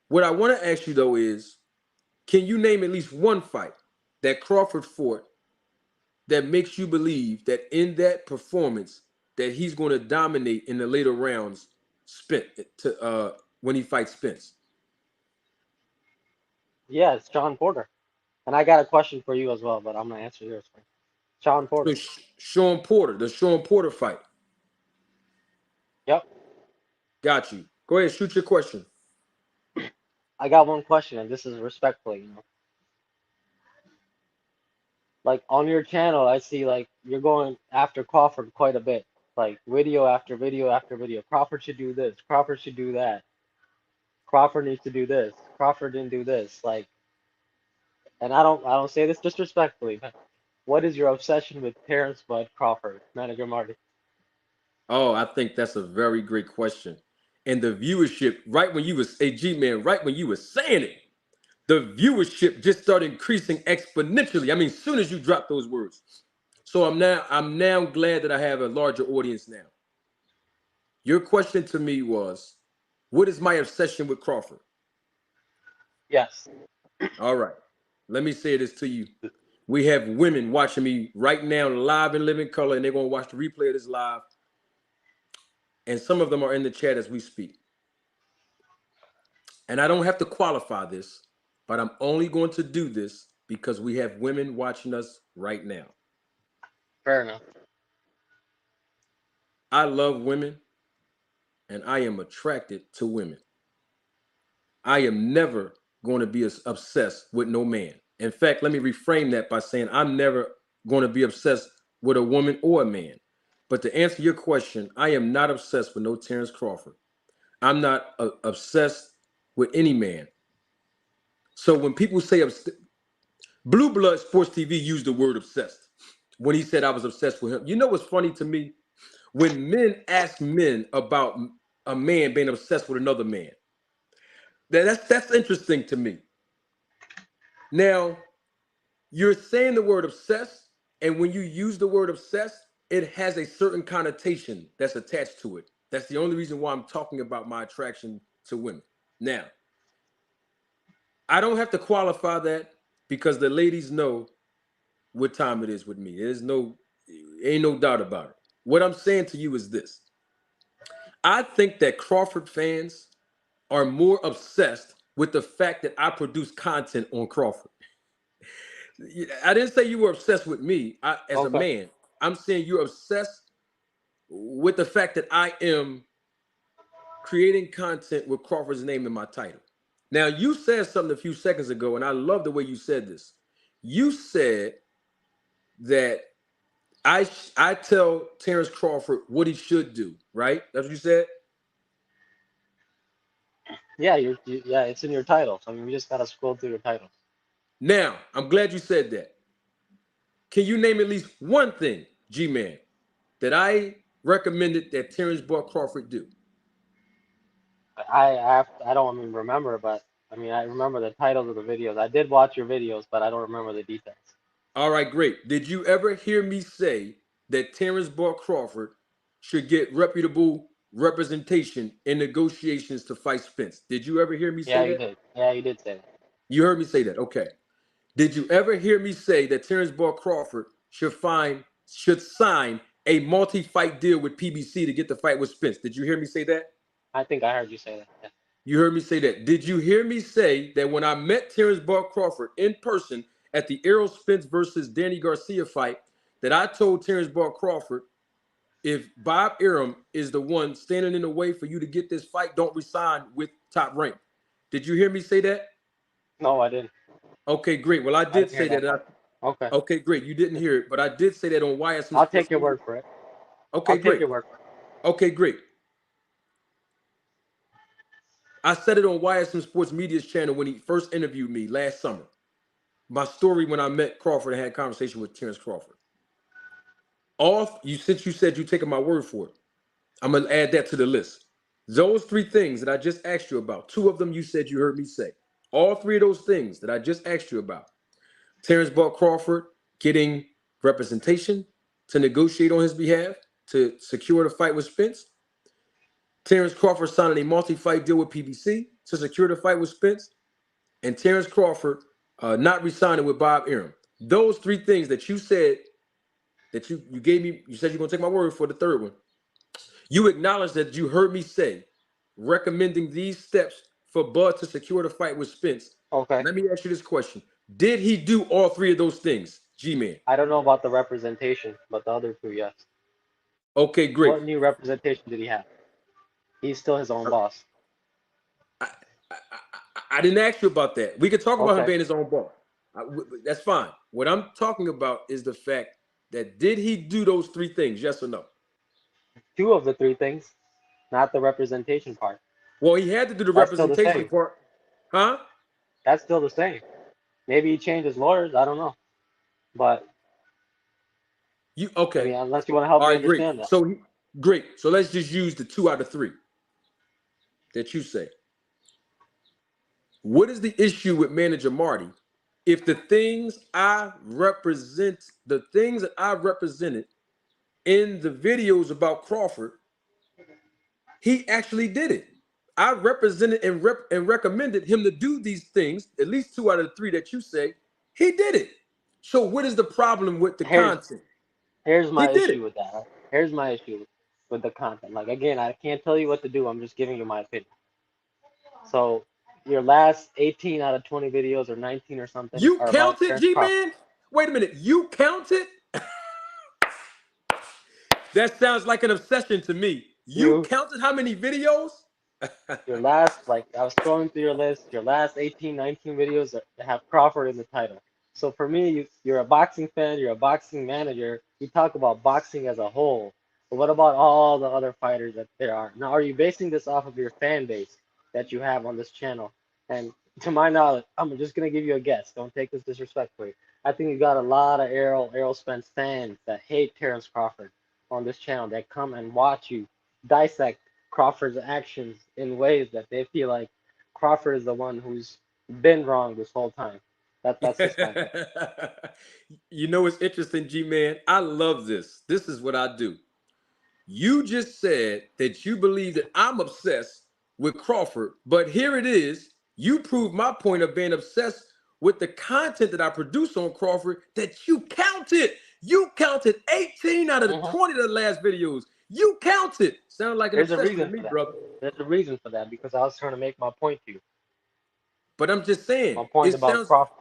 What I want to ask you though is, can you name at least one fight that Crawford fought that makes you believe that in that performance that he's going to dominate in the later rounds, spent to when he fights Spence? Yeah, it's John Porter. And I got a question for you as well, but I'm gonna answer yours first. John So Porter. Sean Porter, the Sean Porter fight. Yep. Got you. Go ahead, shoot your question. I got one question, and this is respectfully, like on your channel, I see like you're going after Crawford quite a bit, like video after video after video. Crawford should do this. Crawford should do that. Crawford needs to do this. Crawford didn't do this. Like, and I don't say this disrespectfully, but what is your obsession with Terrence Bud Crawford, Manager Marty? Oh, I think that's a very great question. And the viewership, right when you was, hey G man, right when you were saying it, the viewership just started increasing exponentially. I mean, as soon as you drop those words. So I'm now glad that I have a larger audience now. Your question to me was, what is my obsession with Crawford? Yes. All right. Let me say this to you. We have women watching me right now live in living color, and they're gonna watch the replay of this live. And some of them are in the chat as we speak. And I don't have to qualify this, but I'm only going to do this because we have women watching us right now. Fair enough. I love women and I am attracted to women. I am never going to be obsessed with no man. In fact, let me reframe that by saying I'm never going to be obsessed with a woman or a man. But to answer your question, I am not obsessed with no Terrence Crawford. I'm not obsessed with any man. So when people say Blue Blood Sports TV used the word obsessed when he said I was obsessed with him. You know what's funny to me? When men ask men about a man being obsessed with another man, that's interesting to me. Now, you're saying the word obsessed, and when you use the word obsessed, it has a certain connotation that's attached to it. That's the only reason why I'm talking about my attraction to women. Now, I don't have to qualify that because the ladies know what time it is with me. Ain't no doubt about it. What I'm saying to you is this. I think that Crawford fans are more obsessed with the fact that I produce content on Crawford. I didn't say you were obsessed with me as a Okay. man. I'm saying you're obsessed with the fact that I am creating content with Crawford's name in my title. Now, you said something a few seconds ago, and I love the way you said this. You said that I tell Terrence Crawford what he should do, right? That's what you said? Yeah, yeah, it's in your titles. I mean, we just gotta scroll through your titles. Now, I'm glad you said that. Can you name at least one thing, G Man, that I recommended that Terrence Bud Crawford do? I don't even remember, but I mean, I remember the titles of the videos. I did watch your videos, but I don't remember the details. All right, great. Did you ever hear me say that Terrence Bud Crawford should get reputable representation in negotiations to fight Spence? Did you ever hear me Yeah, say you that? did. Yeah, you did say that. You heard me say that. Okay. Did you ever hear me say that Terrence Bud Crawford should sign a multi-fight deal with PBC to get the fight with Spence? Did you hear me say that? I think I heard you say that. Yeah. You heard me say that. Did you hear me say that when I met Terrence Bud Crawford in person at the Errol Spence versus Danny Garcia fight, that I told Terrence Bud Crawford, if Bob Arum is the one standing in the way for you to get this fight, don't resign with Top Rank. Did you hear me say that? No, I didn't. Okay, great. Well, I I did didn't hear say that. that part. Okay. Okay, great. You didn't hear it, but I did say that on YSM I'll Sports take your Media. word for it. Okay, I'll take great. your word for it. Okay, great. I said it on YSM Sports Media's channel when he first interviewed me last summer. My story when I met Crawford and had a conversation with Terrence Crawford. Since you said you taking my word for it, I'm gonna add that to the list. Those three things that I just asked you about, two of them you said you heard me say. All three of those things that I just asked you about. Terrence Bud Crawford getting representation to negotiate on his behalf to secure the fight with Spence. Terrence Crawford signing a multi-fight deal with PBC. to secure the fight with Spence, and Terrence Crawford not resigning with Bob Arum. Those three things that you said that you gave me, you said you're gonna take my word for the third one. You acknowledge that you heard me say recommending these steps for Bud to secure the fight with Spence. Okay. Let me ask you this question. Did he do all three of those things, G-Man? I don't know about the representation, but the other two, yes. Okay, great. What new representation did he have? He's still his own boss. I, I, I didn't ask you about that. We could talk about him Okay. being his own boss. That's fine. What I'm talking about is the fact that did he do those three things, yes or no? Two of the three things, not the representation part. Well, he had to do the That's still the representation same. part. Huh? That's still the same. Maybe he changed his lawyers. I don't know. But You I okay. mean, unless you want to help All me right, great. understand that. So great. So let's just use the 2 out of 3 that you say. What is the issue with manager Marty if the things I represent, the things that I represented in the videos about Crawford, he actually did it. I represented and recommended him to do these things, at least 2 out of the 3 that you say, he did it. So what is the problem with the Here's content? here's He my did issue it. with that. Right? Here's my issue with the content. Like again, I can't tell you what to do. I'm just giving you my opinion. So your last 18 out of 20 videos or 19 or something You are about counted, Terrence Crawford. G-Man? Wait a minute. You counted? That sounds like an obsession to me. You You counted how many videos? your last, like I was scrolling through your list, your last 18, 19 videos that have Crawford in the title. So for me, you're a boxing fan, you're a boxing manager. You talk about boxing as a whole, but what about all the other fighters that there are? Now, are you basing this off of your fan base that you have on this channel? And to my knowledge, I'm just gonna give you a guess. Don't take this disrespectfully. I think you got a lot of Errol Spence fans that hate Terrence Crawford on this channel that come and watch you dissect Crawford's actions in ways that they feel like Crawford is the one who's been wrong this whole time. That's just my guess. You know what's interesting, G-Man? I love this. This is what I do. You just said that you believe that I'm obsessed with Crawford, but here it is. You prove my point of being obsessed with the content that I produce on Crawford that you counted. You counted 18 out of the Hmm. 20 of the last videos. You counted. Sound like an There's a obsession to reason me, for that. brother. There's a reason for that because I was trying to make my point to you. But I'm just saying, My point it about sounds, Crawford.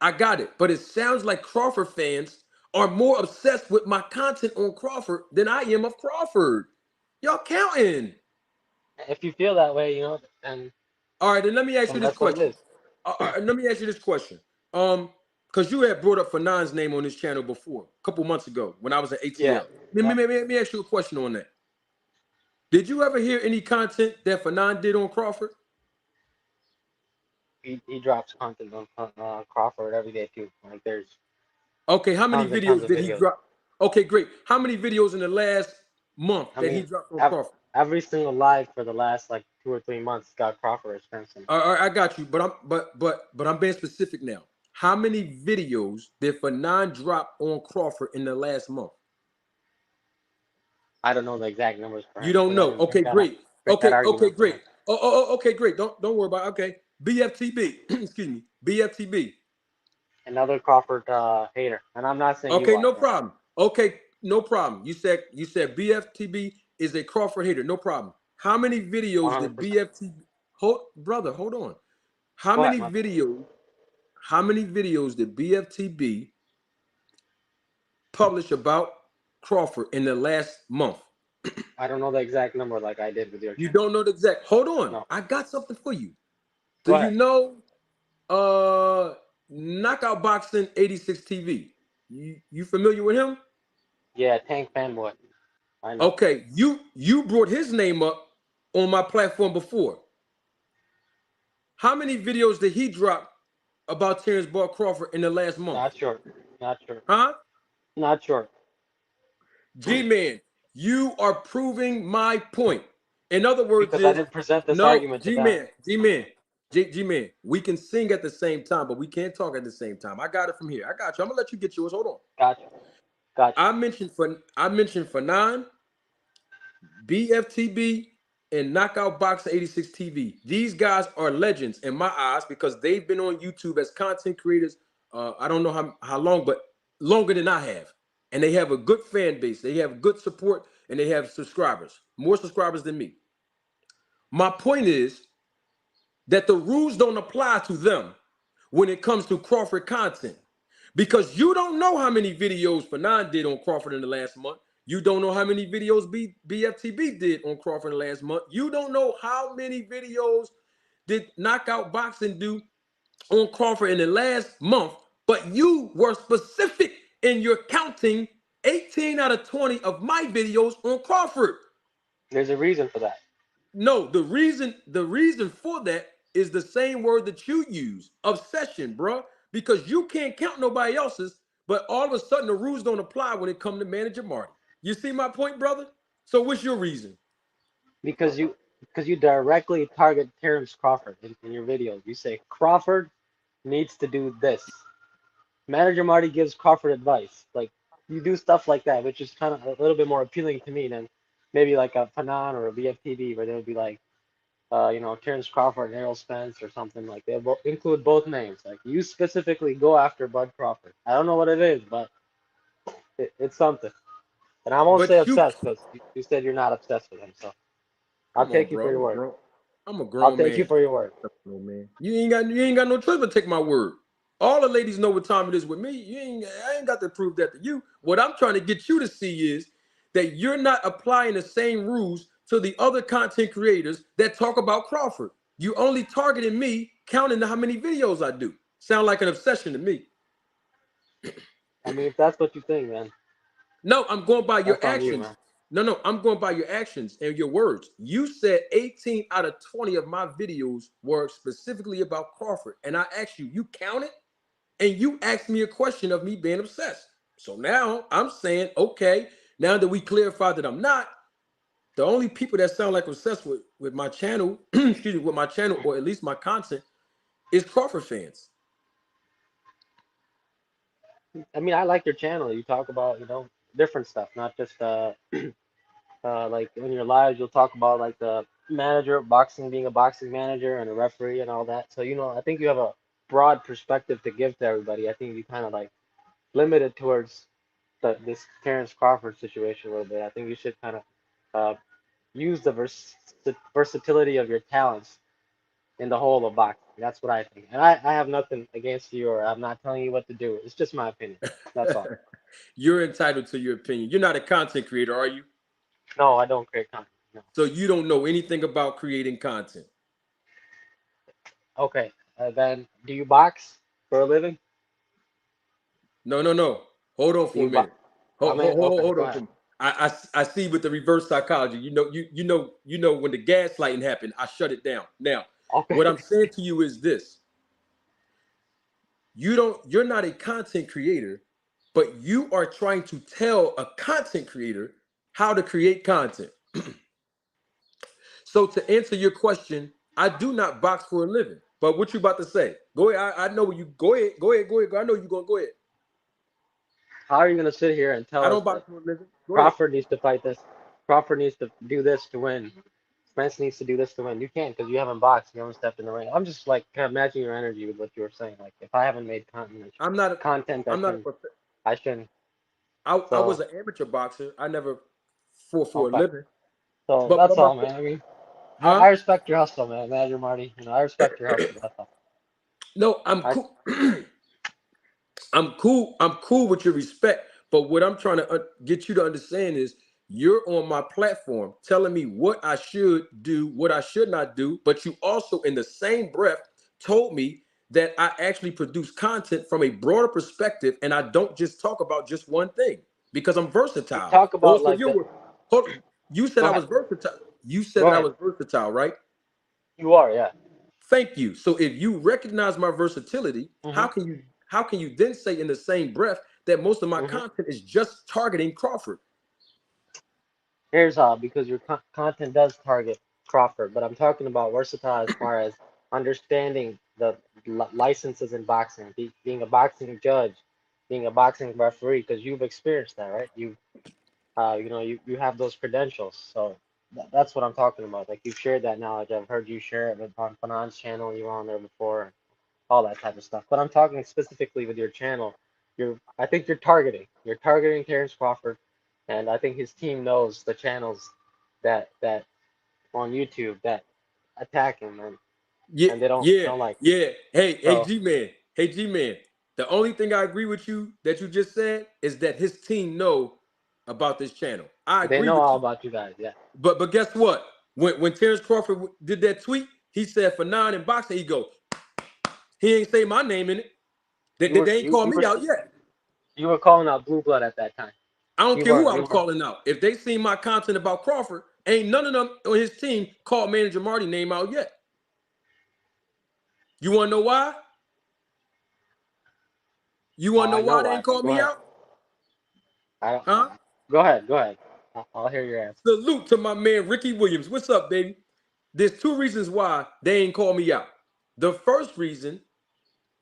I got it. But it sounds like Crawford fans are more obsessed with my content on Crawford than I am of Crawford. Y'all counting. If you feel that way, and All right, then let me ask you this that's what it question. is. Let me ask you this question. Because you had brought up Fanon's name on this channel before, a couple months ago when I was at Yeah. ATL. Let me ask you a question on that. Did you ever hear any content that Fanon did on Crawford? He drops content on Crawford every day too. Like there's Okay, how many tons and tons videos of did he videos. drop? Okay, great. How many videos in the last month I that he mean, dropped on ev- Crawford? every single live for the last like 2 or 3 months got Crawford or Spencer. All right, I got you, but I'm being specific now. How many videos did Fanon drop on Crawford in the last month? I don't know the exact numbers for You him don't because I know. didn't Okay, great. break that Okay, argument for great. him. Okay, great. Don't worry about it. Okay. BFTB. Excuse me. BFTB. Another Crawford hater, and I'm not saying you Okay, are, no bro. problem. Okay, no problem. You said BFTB is a Crawford hater. No problem. How many videos did 100%. BFTB hold on. How Go ahead, many my bad. videos how many videos did BFTB publish about Crawford in the last month? I don't know the exact number like I did with your You channel. don't know the exact. Hold on. No. I got something for you. Do Go you ahead. know Knockout Boxing 86 TV? You familiar with him? Yeah, Tank fanboy. I know. Okay, you brought his name up on my platform before. How many videos did he drop about Terrence Bud Crawford in the last month? Not sure. Not sure. Huh? Not sure. G-Man, you are proving my point. In other words, Because I is didn't present this no, argument to them. G-Man, we can sing at the same time, but we can't talk at the same time. I got it from here. I got you. I'm gonna let you get yours. Hold on. Gotcha. Gotcha. I mentioned for 9, BFTB, and Knockout Boxing 86 TV. These guys are legends in my eyes because they've been on YouTube as content creators. I don't know how long, but longer than I have. And they have a good fan base. They have good support and they have subscribers, more subscribers than me. My point is that the rules don't apply to them when it comes to Crawford content. Because you don't know how many videos Fanon did on Crawford in the last month. You don't know how many videos BFTB did on Crawford in the last month. You don't know how many videos did Knockout Boxing do on Crawford in the last month. But you were specific in your counting 18 out of 20 of my videos on Crawford. There's a reason for that. No, the reason for that is the same word that you use, obsession, bro. Because you can't count nobody else's, but all of a sudden the rules don't apply when it comes to manager Marty. You see my point, brother? So what's your reason? Because you directly target Terrence Crawford in your videos. You say Crawford needs to do this. Manager Marty gives Crawford advice. Like you do stuff like that, which is kind of a little bit more appealing to me than maybe like a Fanon or a BFTV where they would be like, Terrence Crawford and Errol Spence or something like they include both names. Like you specifically go after Bud Crawford. I don't know what it is, but it's something. And I won't say But you obsessed because you said you're not obsessed with him. So I'll come on, take you bro. for your word. I'm a I'll grown take you man. for your word. No, man. You ain't got no choice but take my word. All the ladies know what time it is with me. I ain't got to prove that to you. What I'm trying to get you to see is that you're not applying the same rules to the other content creators that talk about Crawford. You only targeting me, counting how many videos I do. Sound like an obsession to me. I mean, if that's what you think, man, No, I'm going by your that's on you, actions. man. No, I'm going by your actions and your words. You said 18 out of 20 of my videos were specifically about Crawford. And I asked you, you counted? And you asked me a question of me being obsessed. So now I'm saying, okay, now that we clarified that I'm not, the only people that sound like obsessed with my channel, excuse me, with my channel, or at least my content, is Crawford fans. I mean, I like your channel. You talk about, different stuff, not just like in your lives, you'll talk about like the manager of boxing, being a boxing manager and a referee and all that. So, I think you have a broad perspective to give to everybody. I think you kind of like limited towards this Terrence Crawford situation a little bit. I think you should kind of uh, use the versatility of your talents in the whole of boxing. That's what I think. And I have nothing against you or I'm not telling you what to do. It's just my opinion. That's all. You're entitled to your opinion. You're not a content creator, are you? No, I don't create content. No. So you don't know anything about creating content. Okay. Then do you box for a living? No. Hold on Do for a you box? minute. I Hold, mean, hold, hold, okay, hold go on ahead. for me. I see with the reverse psychology. You know when the gaslighting happened, I shut it down. Now, what Okay. I'm saying to you is this: you're not a content creator, but you are trying to tell a content creator how to create content. So to answer your question, I do not box for a living. But what you about to say? Go ahead. I know you. Go ahead. Go ahead. Go ahead. I know you're gonna go ahead. How are you going to sit here and tell I us don't that box for a living. Go ahead. Crawford needs to fight this? Crawford needs to do this to win. Spence needs to do this to win. You can't because you haven't boxed. You haven't stepped in the ring. I'm just like kind of matching your energy with what you were saying. Like if I haven't made I'm not. A, content, I'm not a. I shouldn't. I was So an amateur boxer. I never fought for a okay. living. So But that's what my all, man. I mean, I huh? respect your hustle, man. Manager Marty. I respect your hustle. That's all. No, I'm I cool. I'm cool. I'm cool with your respect. But what I'm trying to get you to understand is you're on my platform telling me what I should do, what I should not do. But you also, in the same breath, told me that I actually produce content from a broader perspective and I don't just talk about just one thing because I'm you versatile. talk about Those are like your the. words. Hold on. You said Go I ahead. was versatile. You said Go that I ahead. was versatile, right? You are, yeah. Thank you. So if you recognize my versatility, Mhm. how can you then say in the same breath that most of my Mhm. content is just targeting Crawford? Here's how, because your content does target Crawford, but I'm talking about versatile as far as understanding the licenses in boxing, being a boxing judge, being a boxing referee, because you've experienced that, right? You have those credentials. So That's what I'm talking about. Like you've shared that knowledge. I've heard you share it on Fanon's channel. You were on there before, all that type of stuff. But I'm talking specifically with your channel. I think you're targeting Terrence Crawford, and I think his team knows the channels that on YouTube that attack him, Yeah, and they yeah, don't like. yeah. Hey, So G-Man. Hey, G-Man. The only thing I agree with you that you just said is that his team know about this channel. I they agree know with all you. about you guys. Yeah, But guess what? When Terrence Crawford did that tweet, he said for nine in boxing, he go, he ain't say my name in it. They ain't called me out yet. you were calling out blue blood at that time. I don't You care who weren't I you was weren't. calling out. If they seen my content about Crawford, ain't none of them on his team called manager Marty name out yet. You want to know why? You want to know I know why they why, ain't but called go me ahead. out? I don't. Huh? Go ahead. Go ahead. I'll hear your answer. Salute to my man Ricky Williams. What's up, baby? There's two reasons why they ain't called me out. The first reason,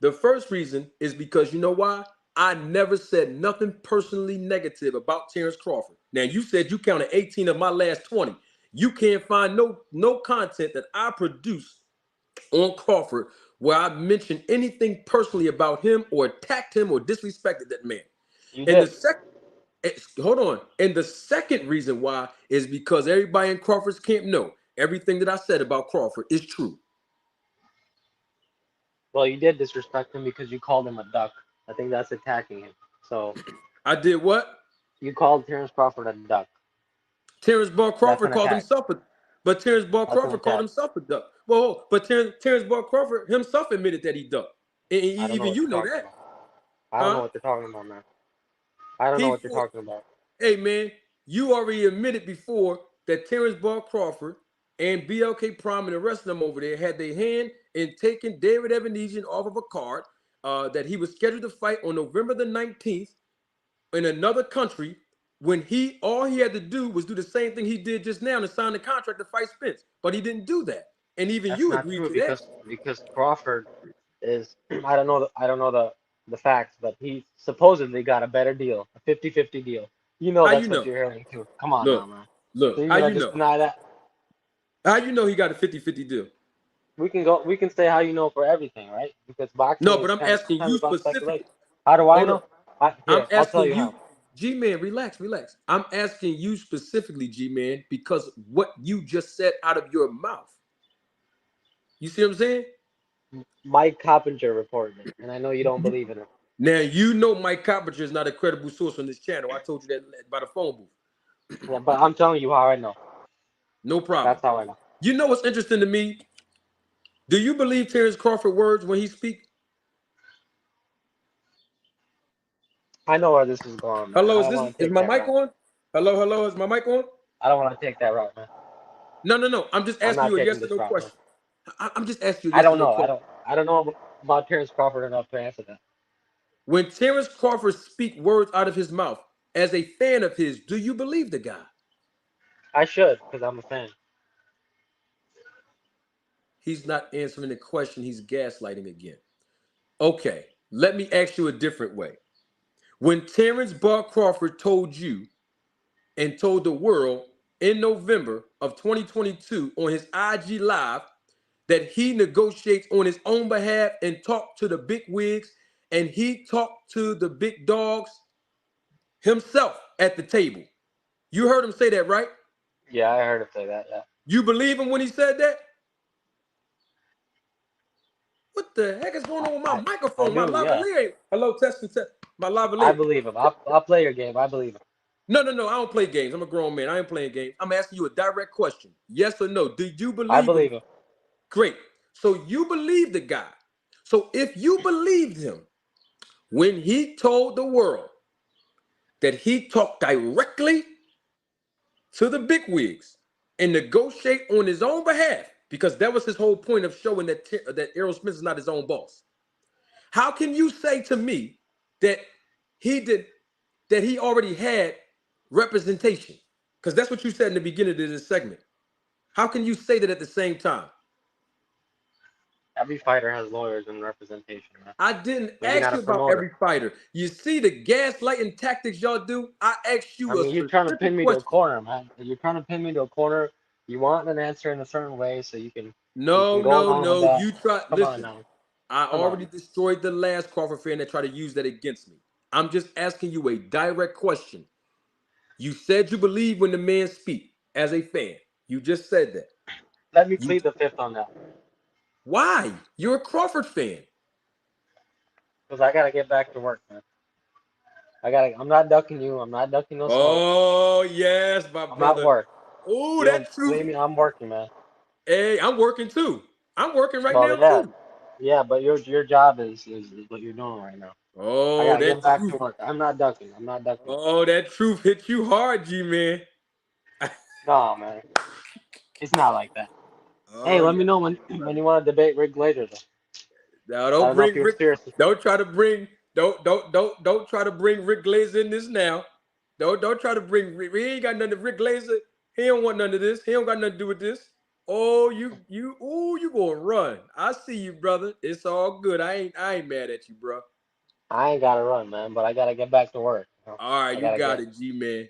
the first reason is because you know why? I never said nothing personally negative about Terrence Crawford. Now you said you counted 18 of my last 20. You can't find no content that I produce on Crawford where I mentioned anything personally about him or attacked him or disrespected that man. You And the did. second hold on. And the second reason why is because everybody in Crawford's camp know everything that I said about Crawford is true. Well, you did disrespect him because you called him a duck. I think that's attacking him. So I did what? you called Terrence Crawford a duck. Terrence Ball That's Crawford an called attack. himself a, but Terrence Ball That's an Crawford called attack. himself a duck. Well, but Terrence Ball Crawford himself admitted that he ducked. And I don't know even what you you're know talking that, about. I don't know huh? what you're talking about, man. I don't know He what you're fought. talking about. Hey man, you already admitted before that Terrence Ball Crawford and BLK Prime and the rest of them over there had their hand in taking David Evanesian off of a card that he was scheduled to fight on November the 19th in another country when he all he had to do was do the same thing he did just now and sign the contract to fight Spence. But he didn't do that. And even That's you not agreed true to that. because Crawford is I don't know the facts, but he supposedly got a better deal, a 50-50 deal. You know How you that's what know? you're hearing too. Come on now, Look, man. So look, you're how gonna you just know? deny that? How you know he got a 50-50 deal? We can say how you know for everything, right? Because boxing No, is but I'm kind of asking sometimes you about specifically. speculation. How do I Hold on. know? I'm I'll tell asking you how. you, G Man, relax, relax. I'm asking you specifically, G Man, because what you just said out of your mouth. You see what I'm saying? Mike Coppinger reported it, and I know you don't You- believe in it. Now you know Mike Coppinger is not a credible source on this channel. I told you that by the phone booth. Yeah, but I'm telling you how I know. No problem. That's how I know. You know what's interesting to me? Do you believe Terrence Crawford words when he speaks? I know where this is going, man. Hello, I is don't this want to is take my that mic route. on? Hello, hello, is my mic on? I don't want to take that route, man. No. I'm just I'm asking not you a taking yes or this no route, man. question. I'm just asking you a I yes or don't no know. question. I don't know about Terrence Crawford enough to answer that. When Terrence Crawford speak words out of his mouth, as a fan of his, do you believe the guy? I should, because I'm a fan. He's not answering the question. He's gaslighting again. Okay, let me ask you a different way. When Terrence Bud Crawford told you and told the world in November of 2022 on his IG Live that he negotiates on his own behalf and talked to the big wigs and he talked to the big dogs himself at the table. You heard him say that, right? Yeah, I heard him say that. Yeah, You believe him when he said that? What the heck is going I, on with my I, I microphone? My do. Yeah, lavalier. Hello, testing, test. My I lavalier. believe him. I'll play your game. I believe him. No. I don't play games. I'm a grown man. I ain't playing games. I'm asking you a direct question. Yes or no? Do you I believe him? believe him. Great. So you believe the guy. So if you believed him when he told the world that he talked directly to the bigwigs and negotiate on his own behalf, because that was his whole point of showing that Errol Smith is not his own boss. How can you say to me that he did that he already had representation? Because that's what you said in the beginning of this segment. How can you say that at the same time? Every fighter has lawyers and representation, man. I didn't Maybe ask not a you about promoter. every fighter. You see the gaslighting tactics y'all do? I asked I you a mean, you're trying to specific pin me to a question. corner, man. You're trying to pin me to a corner You want an answer in a certain way so you can No, go no, along with no. that. You try. Come on Listen, now. I Come already on. destroyed the last Crawford fan that tried to use that against me. I'm just asking you a direct question. You said you believe when the man speak as a fan. You just said that. Let me You plead the fifth on that. why? You're a Crawford fan. Because I gotta get back to work, man. I'm not ducking you. I'm not ducking no smoke. Oh yes, my I'm at brother. work. Oh, You don't that truth. believe me? I'm working, man. Hey, I'm working too. I'm working right Well, now yeah, too. yeah, but your job is what you're doing right now. I Oh, gotta that get back to truth. work. I'm not ducking. I'm not ducking. Oh, that truth hit you hard, G man. No, man, it's not like that. Hey, Oh let me yeah, know when you want to debate Rick later, though. now I don't don't know if bring you're Rick. serious. Don't try to bring. Don't try to bring Rick Glazer in this now. Don't try to bring. He ain't got nothing to Rick Glazer. He don't want none of this. He don't got nothing to do with this. Oh, you gonna run? I see you, brother. It's all good. I ain't mad at you, bro. I ain't gotta run, man, but I gotta get back to work. All right, I you gotta got get. it, G man.